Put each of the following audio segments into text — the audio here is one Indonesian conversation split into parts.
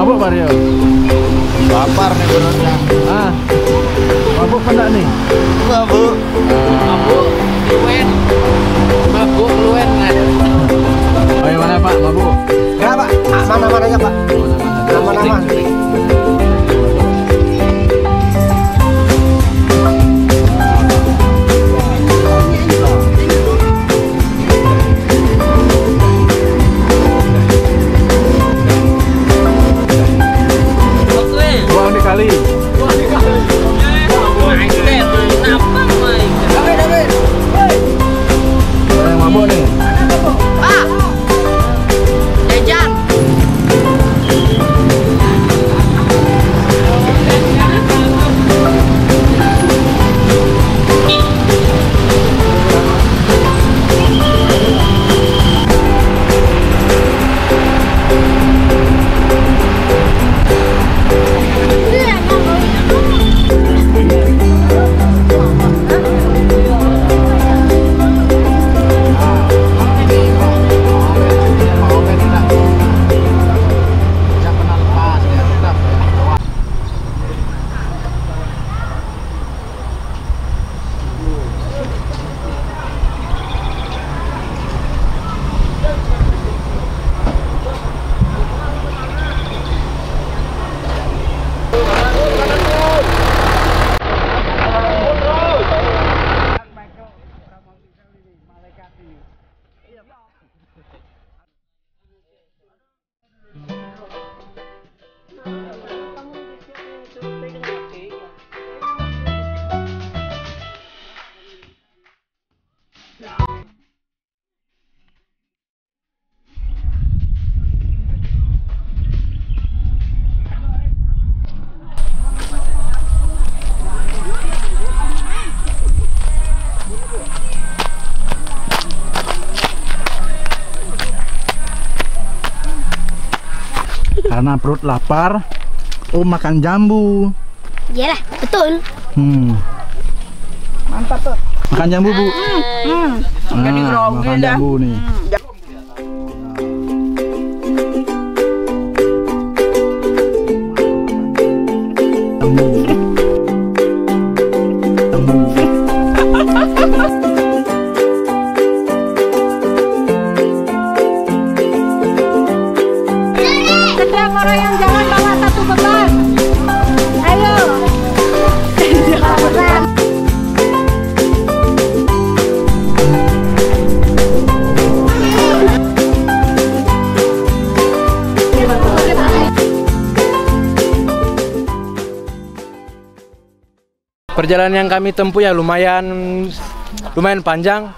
Mabuk Mario? Lapar nih perutnya. Ah, mabuk kan enggak nih? Mabuk. Mabuk, keluwen. Mabuk, keluwen. Oh, yang mana Pak? Mabuk? Enggak Pak, aman-aman aja Pak. Aman-aman. Buang di kali. Ada yang mabuk nih. Pak, jajan. Karena perut lapar, makan jambu. Iyalah, betul. Mantap tuh. Makan jambu Bu. Makan jambu nih. Jambu. Sedang orang yang jangan bawa satu beban. Ayo. Jangan beban. Perjalanan yang kami tempuh ya lumayan panjang.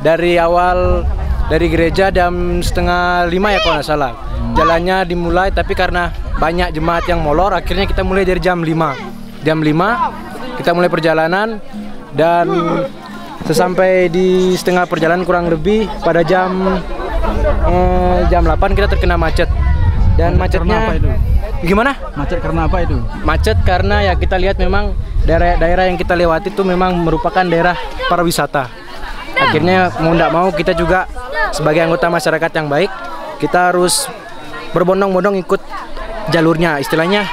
Dari awal dari gereja jam 4:30 ya kalau nggak salah. Jalannya dimulai, tapi karena banyak jemaat yang molor, akhirnya kita mulai dari jam 5. Jam 5 kita mulai perjalanan, dan sesampai di setengah perjalanan kurang lebih pada jam 8 kita terkena macet. Dan macetnya Karena apa itu? gimana? Macet karena apa itu? Macet karena ya kita lihat memang daerah yang kita lewati itu memang merupakan daerah pariwisata. Akhirnya mau tidak mau kita juga sebagai anggota masyarakat yang baik, kita harus berbondong-bondong ikut jalurnya, istilahnya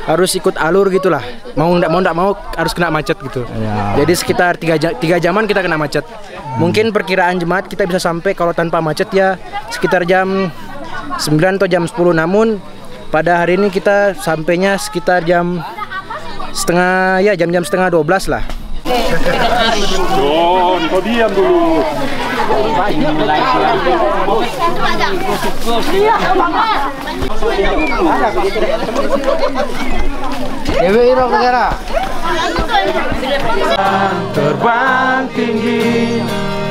harus ikut alur gitulah. Mau tidak mau harus kena macet gitu. Ya. Jadi sekitar 3 jaman kita kena macet. Mungkin perkiraan jemaat kita bisa sampai kalau tanpa macet ya sekitar jam 9 atau jam 10. Namun pada hari ini kita sampainya sekitar jam jam setengah 12 lah. John, kau diam dulu. Dewi Irok negara. Terbang tinggi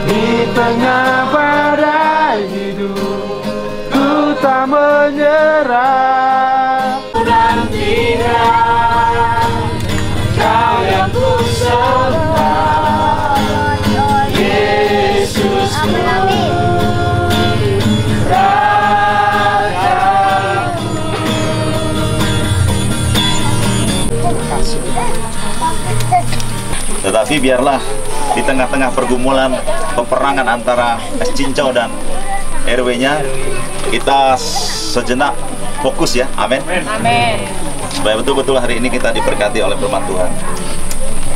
di tengah badai hidup, ku tak menyerah. Dan tidak kau yang ku sembah, Yesusku, Rajaku. Tetapi biarlah di tengah-tengah pergumulan peperangan antara Es Cincau dan RW-nya, kita sejenak fokus ya, amin. Amin. Supaya betul-betul hari ini kita diberkati oleh firman Tuhan.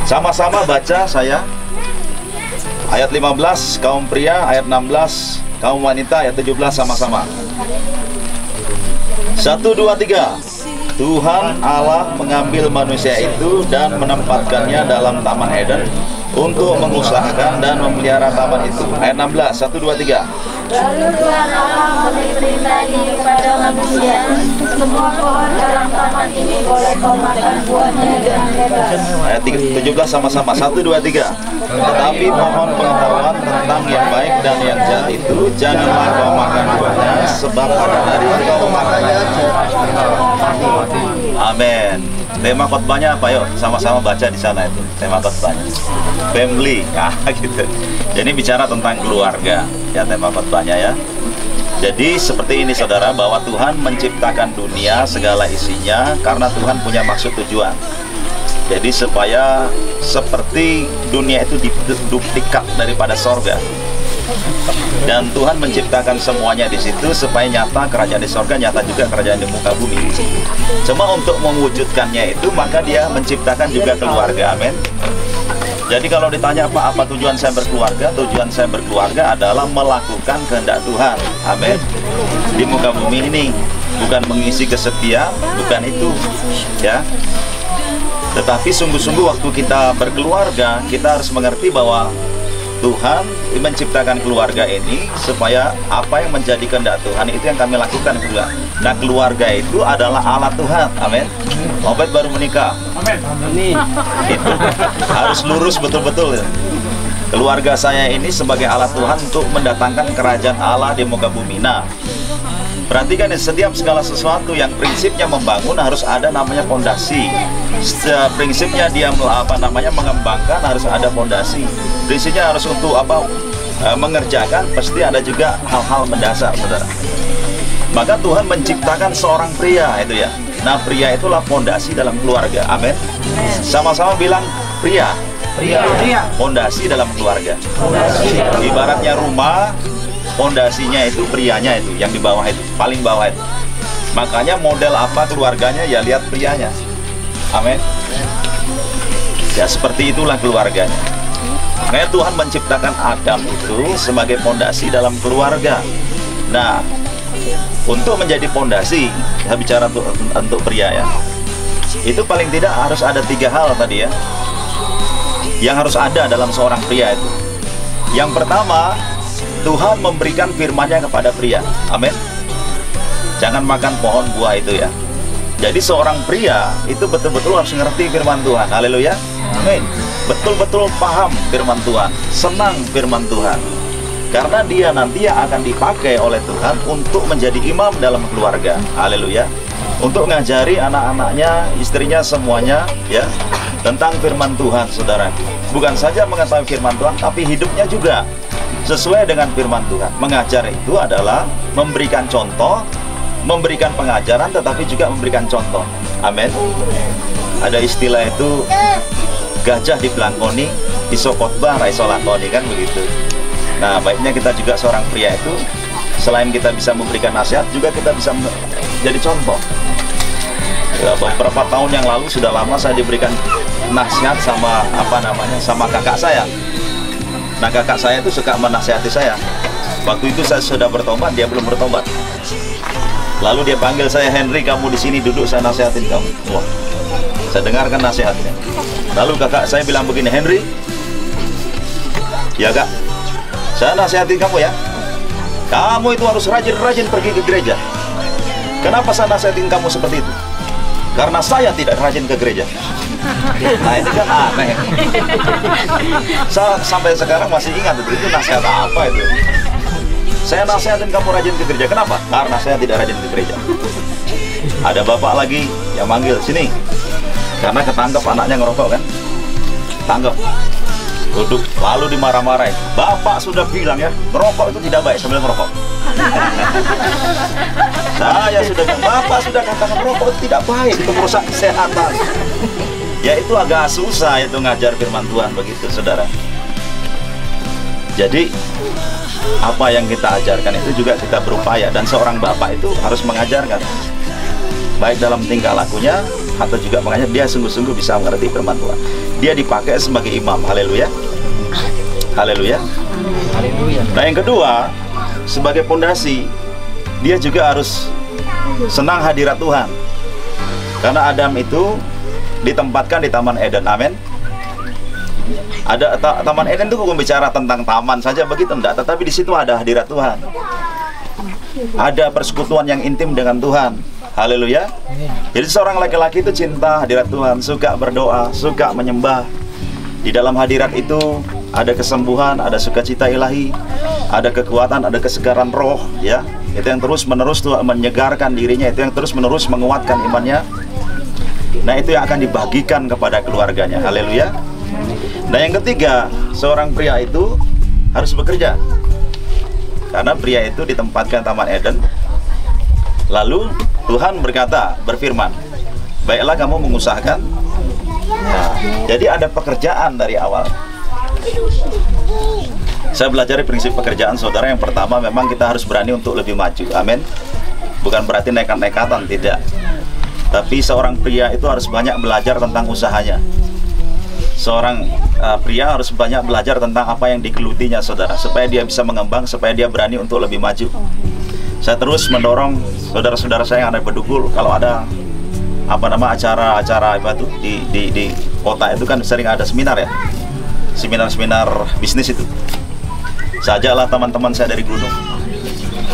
Sama-sama baca saya ayat 15 kaum pria, ayat 16 kaum wanita, ayat 17 sama-sama. 1, 2, 3. Tuhan Allah mengambil manusia itu dan menempatkannya dalam Taman Eden untuk mengusahakan dan memelihara taman itu. Ayat 16, 1, 2, 3. Lalu Tuhan Allah memberi perintah ini kepada manusia, semua pohon dalam taman ini boleh kau makan buahnya dengan bebas. Ayat 17 sama-sama, 1, 2, 3. Tetapi pohon pengetahuan tentang yang baik dan yang jahat itu janganlah kau makan buahnya, sebab pada hari kau makannya. Amin. Tema khotbahnya apa? Yuk sama-sama baca di sana itu. Tema khotbahnya family, ya gitu. Jadi bicara tentang keluarga, ya tema khotbahnya ya. Jadi seperti ini saudara, bahwa Tuhan menciptakan dunia segala isinya karena Tuhan punya maksud tujuan. Jadi supaya seperti dunia itu duplikat daripada sorga. Dan Tuhan menciptakan semuanya di situ supaya nyata kerajaan di sorga, nyata juga kerajaan di muka bumi. Cuma untuk mewujudkannya itu maka Dia menciptakan juga keluarga, amin. Jadi kalau ditanya apa tujuan saya berkeluarga, tujuan saya berkeluarga adalah melakukan kehendak Tuhan, amin. Di muka bumi ini, bukan mengisi kesepian, bukan itu, ya. Tetapi sungguh-sungguh waktu kita berkeluarga, kita harus mengerti bahwa Tuhan menciptakan keluarga ini supaya apa yang menjadi kehendak Tuhan itu yang kami lakukan juga. Nah, keluarga itu adalah alat Tuhan, amin. Obed baru menikah, amin. Itu harus lurus betul-betul. Keluarga saya ini sebagai alat Tuhan untuk mendatangkan kerajaan Allah di muka bumi. Nah, perhatikan ya, setiap segala sesuatu yang prinsipnya membangun harus ada namanya fondasi. Prinsipnya dia mengembangkan harus ada fondasi. Prinsipnya harus untuk mengerjakan pasti ada juga hal-hal mendasar, saudara. Maka Tuhan menciptakan seorang pria itu ya. Nah, pria itulah fondasi dalam keluarga, amin. Sama-sama bilang pria. Fondasi dalam keluarga. Ibaratnya rumah, fondasinya itu prianya itu, yang di bawah itu, paling bawah itu. Makanya model apa keluarganya ya lihat prianya. Amin. Ya seperti itulah keluarganya. Makanya Tuhan menciptakan Adam itu sebagai fondasi dalam keluarga. Nah, untuk menjadi fondasi, saya bicara untuk pria ya. Itu paling tidak harus ada 3 hal tadi ya, yang harus ada dalam seorang pria itu. Yang pertama, Tuhan memberikan firman-Nya kepada pria, amin. Jangan makan pohon buah itu ya. Jadi seorang pria itu betul-betul harus mengerti firman Tuhan, haleluya, amin. Betul-betul paham firman Tuhan, senang firman Tuhan. Karena dia nanti akan dipakai oleh Tuhan untuk menjadi imam dalam keluarga, haleluya. Untuk ngajari anak-anaknya, istrinya, semuanya ya, tentang firman Tuhan, saudara. Bukan saja mengetahui firman Tuhan, tapi hidupnya juga sesuai dengan firman Tuhan. Mengajar itu adalah memberikan contoh, memberikan pengajaran, tetapi juga memberikan contoh, amin. Ada istilah itu, gajah dibelangkoni, iso khotbah, ra iso lakoni, kan begitu. Nah, baiknya kita juga seorang pria itu, selain kita bisa memberikan nasihat, juga kita bisa jadi contoh. Ya, beberapa tahun yang lalu, sudah lama saya diberikan nasihat sama sama kakak saya. Nah, kakak saya itu suka menasihati saya. Waktu itu saya sudah bertobat, dia belum bertobat. Lalu dia panggil saya, Henry, kamu di sini duduk, saya nasihatin kamu. Wah, saya dengarkan nasihatnya. Lalu kakak saya bilang begini, Henry, ya kak, saya nasihatin kamu ya, kamu itu harus rajin-rajin pergi ke gereja. Kenapa saya nasihatin kamu seperti itu? Karena saya tidak rajin ke gereja. Nah, ini kan aneh. Saya sampai sekarang masih ingat itu nasihat apa itu. Saya nasihatin kamu rajin ke gereja. Kenapa? Karena saya tidak rajin ke gereja. Ada bapak lagi yang manggil, sini. Karena ketangkep anaknya ngerokok kan. Tangkep. Duduk, lalu dimarah-marahin. Bapak sudah bilang ya, merokok itu tidak baik sambil merokok. Saya sudah bilang, Bapak sudah katakan merokok itu tidak baik, itu merusak kesehatan. Ya itu agak susah itu ngajar firman Tuhan begitu, saudara. Jadi apa yang kita ajarkan itu juga kita berupaya, dan seorang bapak itu harus mengajarkan. baik dalam tingkah lakunya atau juga makanya dia sungguh-sungguh bisa mengerti firman Tuhan. Dia dipakai sebagai imam. Haleluya. Haleluya. Haleluya. Nah, yang kedua, sebagai pondasi, dia juga harus senang hadirat Tuhan. Karena Adam itu ditempatkan di Taman Eden. Amin. Ada Taman Eden itu bukan bicara tentang taman saja begitu, enggak, tetapi di situ ada hadirat Tuhan. Ada persekutuan yang intim dengan Tuhan. Haleluya. Jadi seorang laki-laki itu cinta hadirat Tuhan, suka berdoa, suka menyembah. Di dalam hadirat itu ada kesembuhan, ada sukacita ilahi, ada kekuatan, ada kesegaran roh, ya. Itu yang terus-menerus Tuhan menyegarkan dirinya, itu yang terus-menerus menguatkan imannya. Nah, itu yang akan dibagikan kepada keluarganya. Haleluya. Nah, yang ketiga, seorang pria itu harus bekerja. Karena pria itu ditempatkan Taman Eden. Lalu Tuhan berfirman, baiklah kamu mengusahakan. Nah, jadi ada pekerjaan dari awal. Saya belajar prinsip pekerjaan, saudara. Yang pertama, memang kita harus berani untuk lebih maju. Amin. Bukan berarti nekat-nekatan, tidak. Tapi seorang pria itu harus banyak belajar tentang usahanya. Seorang pria harus banyak belajar tentang apa yang digelutinya, saudara, supaya dia bisa mengembang, supaya dia berani untuk lebih maju. Saya terus mendorong saudara-saudara saya yang ada di Bedugul, kalau ada acara-acara itu di kota itu kan sering ada seminar, ya, seminar bisnis itu. Sajalah teman-teman saya dari gunung,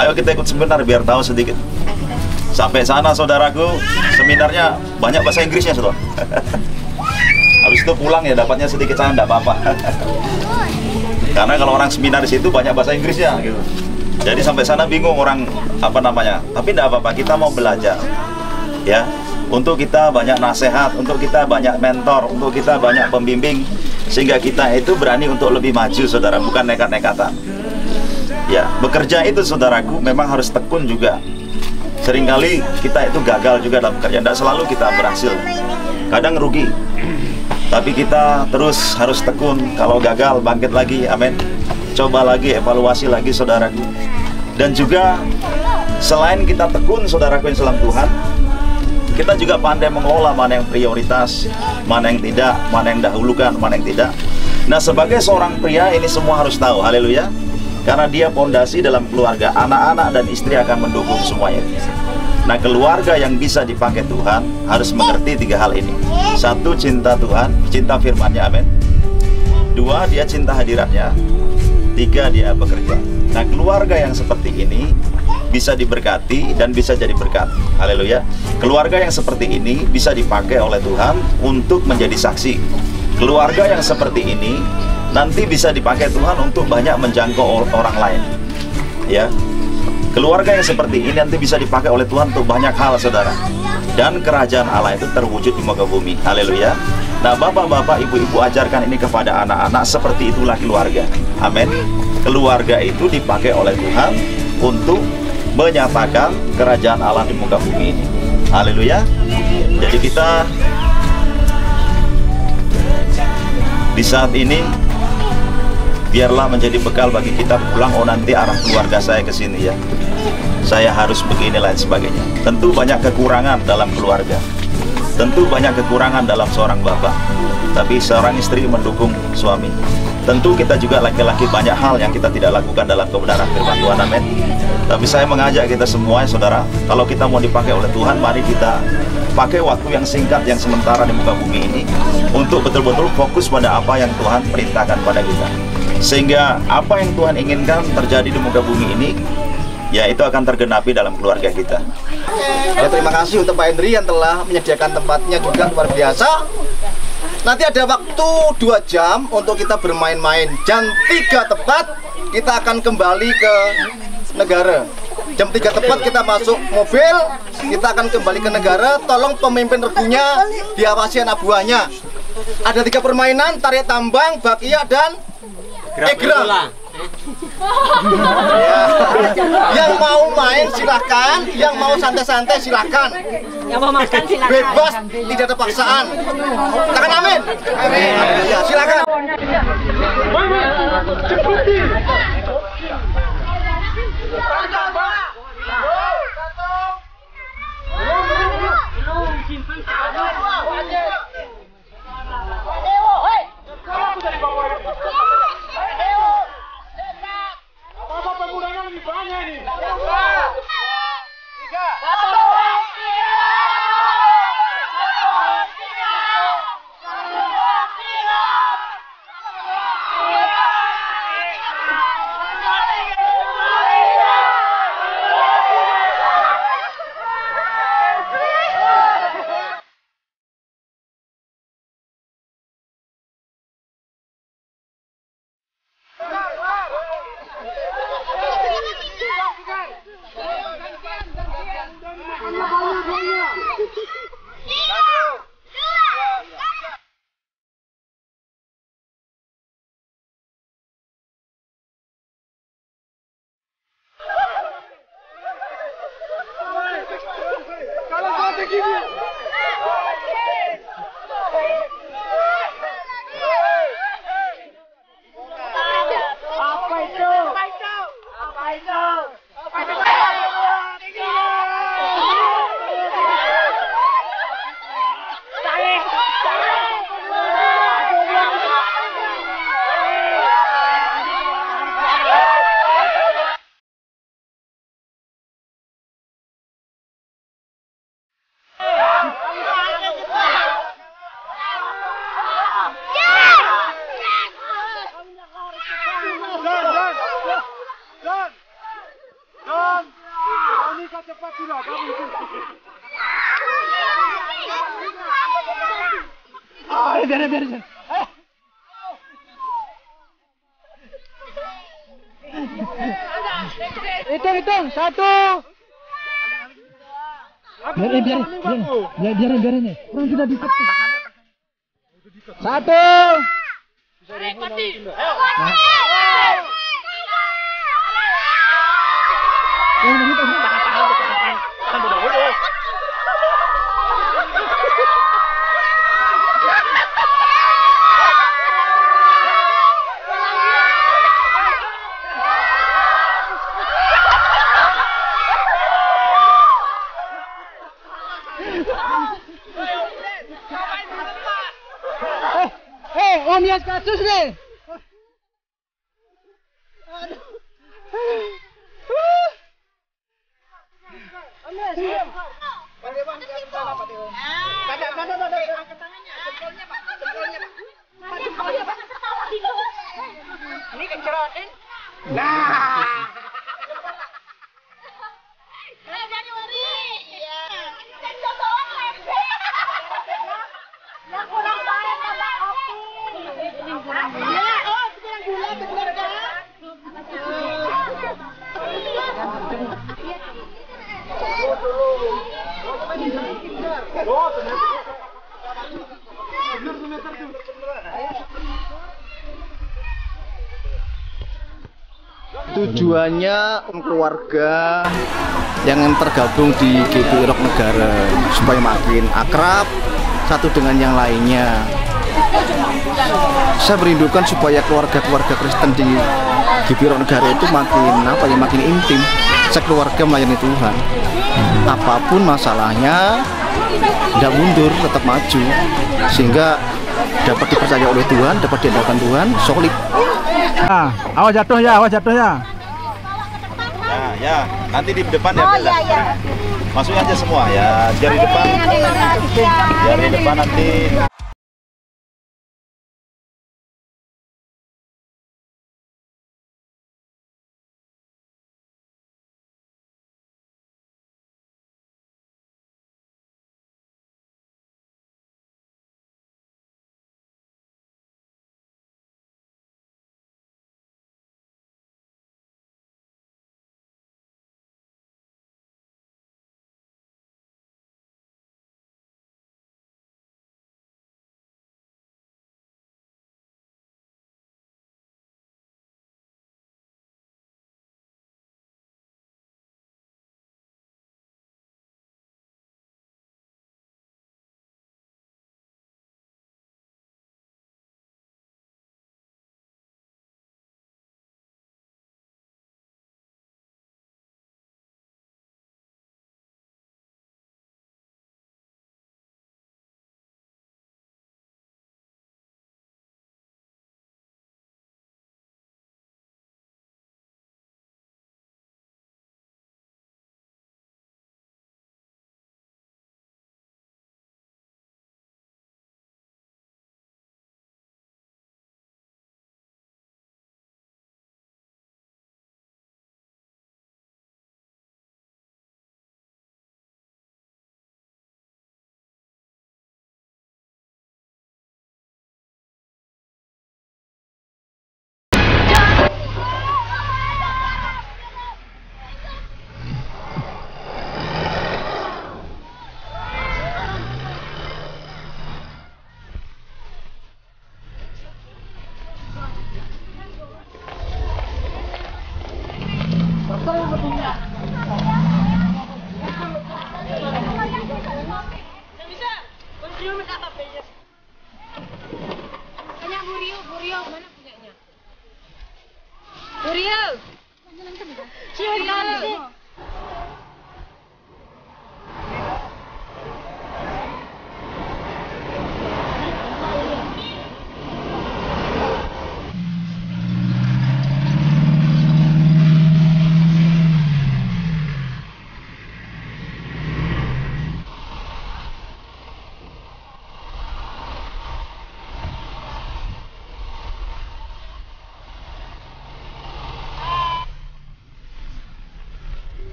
ayo kita ikut seminar biar tahu sedikit. Sampai sana, saudaraku, seminarnya banyak bahasa Inggrisnya, saudara. Habis itu pulang ya dapatnya sedikit sana, enggak apa-apa. Karena kalau orang seminar di situ banyak bahasa Inggrisnya gitu. Jadi sampai sana bingung orang tapi enggak apa-apa, kita mau belajar. Ya, untuk kita banyak nasihat, untuk kita banyak mentor, untuk kita banyak pembimbing, sehingga kita itu berani untuk lebih maju, saudara, bukan nekat-nekatan. Ya, bekerja itu, saudaraku, memang harus tekun juga. Seringkali kita itu gagal juga dalam pekerjaan, tidak selalu kita berhasil. Kadang rugi. Tapi kita terus harus tekun. Kalau gagal, bangkit lagi. Amin. Coba lagi, evaluasi lagi, saudaraku. Dan juga selain kita tekun, saudaraku yang dalam Tuhan, kita juga pandai mengelola mana yang prioritas, mana yang tidak, mana yang dahulukan, mana yang tidak. Nah, sebagai seorang pria ini semua harus tahu. Haleluya. Karena dia pondasi dalam keluarga. Anak-anak dan istri akan mendukung semuanya. Nah, keluarga yang bisa dipakai Tuhan harus mengerti tiga hal ini. Satu, cinta Tuhan, cinta firman-Nya, amin. Dua, dia cinta hadiratnya. Tiga, dia bekerja. Nah, keluarga yang seperti ini bisa diberkati dan bisa jadi berkat. Haleluya. Keluarga yang seperti ini bisa dipakai oleh Tuhan untuk menjadi saksi. Keluarga yang seperti ini nanti bisa dipakai Tuhan untuk banyak menjangkau orang lain. Ya. Keluarga yang seperti ini nanti bisa dipakai oleh Tuhan untuk banyak hal, saudara. Dan kerajaan Allah itu terwujud di muka bumi. Haleluya. Nah, bapak-bapak, ibu-ibu, ajarkan ini kepada anak-anak. Seperti itulah keluarga. Amin. Keluarga itu dipakai oleh Tuhan untuk menyatakan kerajaan Allah di muka bumi ini. Haleluya. Jadi kita di saat ini biarlah menjadi bekal bagi kita pulang. Oh, nanti arah keluarga saya ke sini, ya, saya harus begini lain sebagainya. Tentu banyak kekurangan dalam keluarga, tentu banyak kekurangan dalam seorang bapak, tapi seorang istri mendukung suami. Tentu kita juga laki-laki banyak hal yang kita tidak lakukan dalam kebenaran firman Tuhan, amin. Tapi saya mengajak kita semua, saudara, kalau kita mau dipakai oleh Tuhan, mari kita pakai waktu yang singkat, yang sementara di muka bumi ini untuk betul-betul fokus pada apa yang Tuhan perintahkan pada kita. Sehingga apa yang Tuhan inginkan terjadi di muka bumi ini, ya, itu akan tergenapi dalam keluarga kita. Ya, terima kasih untuk Pak Hendri yang telah menyediakan tempatnya juga luar biasa. Nanti ada waktu 2 jam untuk kita bermain-main. Jam 3 tepat kita akan kembali ke negara. Jam 3 tepat kita masuk mobil, kita akan kembali ke negara. Tolong pemimpin regunya diawasi anak buahnya. Ada 3 permainan, tarik tambang, bakia, dan egrang. Ya. Yang mau main silahkan, yang mau santai-santai silahkan. Yang mau makan silakan. Bebas, tidak ada paksaan. Katakan amin. Amin. Ya, silakan. Cepat. Hitung, satu. Biarin nih. Orang sudah diikat. Satu. Om Yas kasus nih. Ini kencerotin. Tujuannya keluarga yang tergabung di GBI Rock Negara supaya makin akrab satu dengan yang lainnya. Saya merindukan supaya keluarga-keluarga Kristen di GBI Rock Negara itu makin intim, sekeluarga melayani Tuhan. Apapun masalahnya, tidak mundur, tetap maju, sehingga dapat dipercaya oleh Tuhan, dapat diandalkan Tuhan, solid. Awas jatuh ya. Ya, nanti di depan ya. Masuk aja semua ya, jari depan nanti.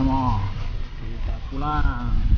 mau kita pulang.